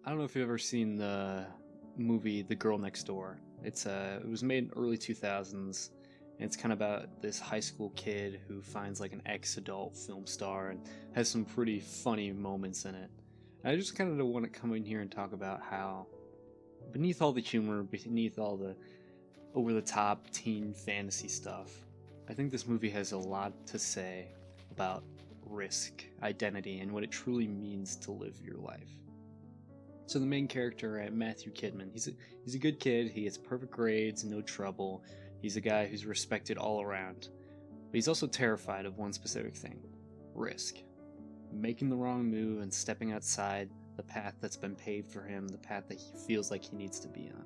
I don't know if you've ever seen the movie The Girl Next Door. It was made in early 2000s, and it's kind of about this high school kid who finds like an ex-adult film star and has some pretty funny moments in it. I just kind of want to come in here and talk about how beneath all the humor, beneath all the over-the-top teen fantasy stuff, I think this movie has a lot to say about risk, identity, and what it truly means to live your life. So the main character, Matthew Kidman, he's a good kid. He gets perfect grades, no trouble. He's a guy who's respected all around. But he's also terrified of one specific thing: risk. Making the wrong move and stepping outside the path that's been paved for him, the path that he feels like he needs to be on.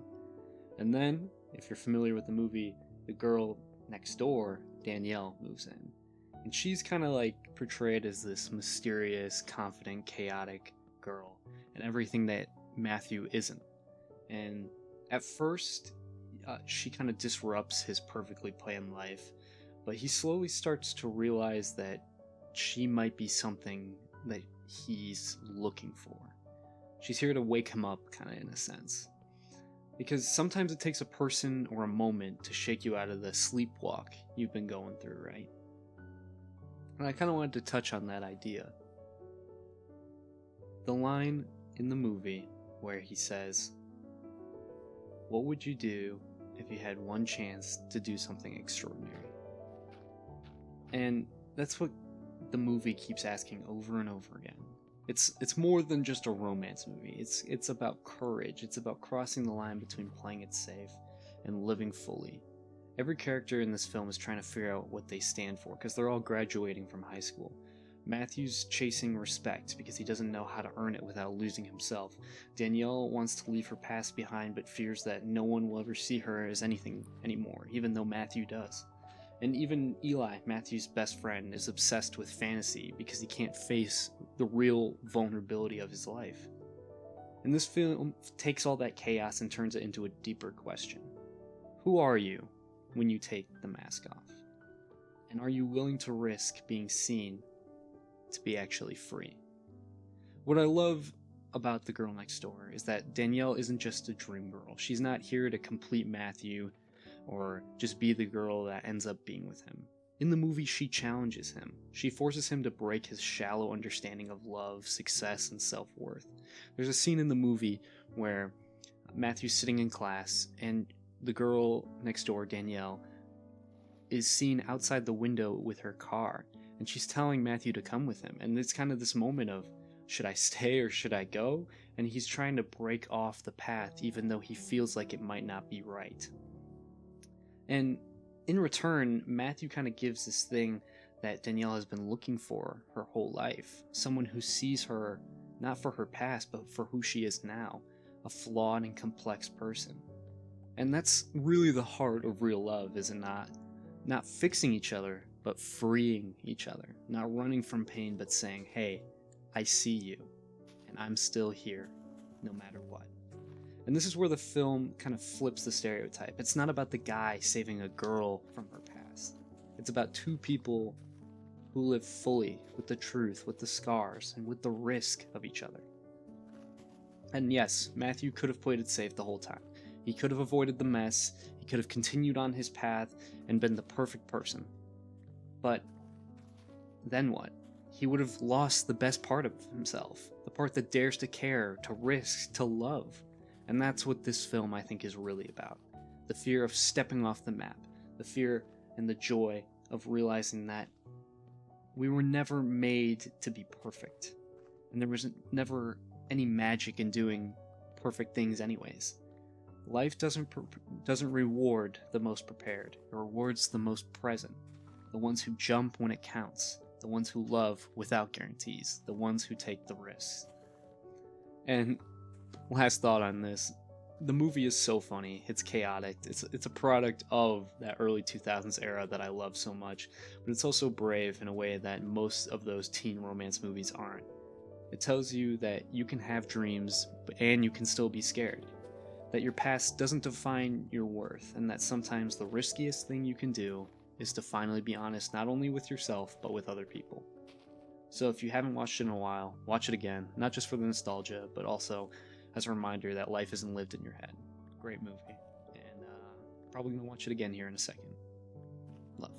And then, if you're familiar with the movie, the girl next door, Danielle, moves in. And she's kind of like portrayed as this mysterious, confident, chaotic girl, and everything that Matthew isn't. And at first, she kind of disrupts his perfectly planned life, but he slowly starts to realize that she might be something that he's looking for. She's here to wake him up, kind of in a sense. Because sometimes it takes a person or a moment to shake you out of the sleepwalk you've been going through, right? And I kind of wanted to touch on that idea. The line in the movie where he says, "What would you do if you had one chance to do something extraordinary?" And that's what the movie keeps asking over and over again. It's more than just a romance movie. It's about courage. It's about crossing the line between playing it safe and living fully. Every character in this film is trying to figure out what they stand for because they're all graduating from high school. Matthew's chasing respect because he doesn't know how to earn it without losing himself. Danielle wants to leave her past behind but fears that no one will ever see her as anything anymore, even though Matthew does. And even Eli, Matthew's best friend, is obsessed with fantasy because he can't face the real vulnerability of his life. And this film takes all that chaos and turns it into a deeper question. Who are you when you take the mask off? And are you willing to risk being seen to be actually free? What I love about The Girl Next Door is that Danielle isn't just a dream girl. She's not here to complete Matthew or just be the girl that ends up being with him. In the movie, she challenges him. She forces him to break his shallow understanding of love, success, and self-worth. There's a scene in the movie where Matthew's sitting in class and the girl next door, Danielle, is seen outside the window with her car, and she's telling Matthew to come with him. And it's kind of this moment of, should I stay or should I go? And he's trying to break off the path even though he feels like it might not be right. And in return, Matthew kind of gives this thing that Danielle has been looking for her whole life. Someone who sees her not for her past, but for who she is now, a flawed and complex person. And that's really the heart of real love, is it not? Not fixing each other, but freeing each other. Not running from pain, but saying, hey, I see you, and I'm still here, no matter what. And this is where the film kind of flips the stereotype. It's not about the guy saving a girl from her past. It's about two people who live fully with the truth, with the scars, and with the risk of each other. And yes, Matthew could have played it safe the whole time. He could have avoided the mess, he could have continued on his path and been the perfect person. But then what? He would have lost the best part of himself, the part that dares to care, to risk, to love. And that's what this film, I think, is really about. The fear of stepping off the map, the fear and the joy of realizing that we were never made to be perfect. And there was never any magic in doing perfect things anyways. Life doesn't reward the most prepared. It rewards the most present. The ones who jump when it counts. The ones who love without guarantees. The ones who take the risks. And last thought on this, the movie is so funny. It's chaotic. It's a product of that early 2000s era that I love so much, but it's also brave in a way that most of those teen romance movies aren't. It tells you that you can have dreams, and you can still be scared. That your past doesn't define your worth, and that sometimes the riskiest thing you can do is to finally be honest not only with yourself, but with other people. So if you haven't watched it in a while, watch it again, not just for the nostalgia, but also as a reminder that life isn't lived in your head. Great movie. And probably going to watch it again here in a second. Love.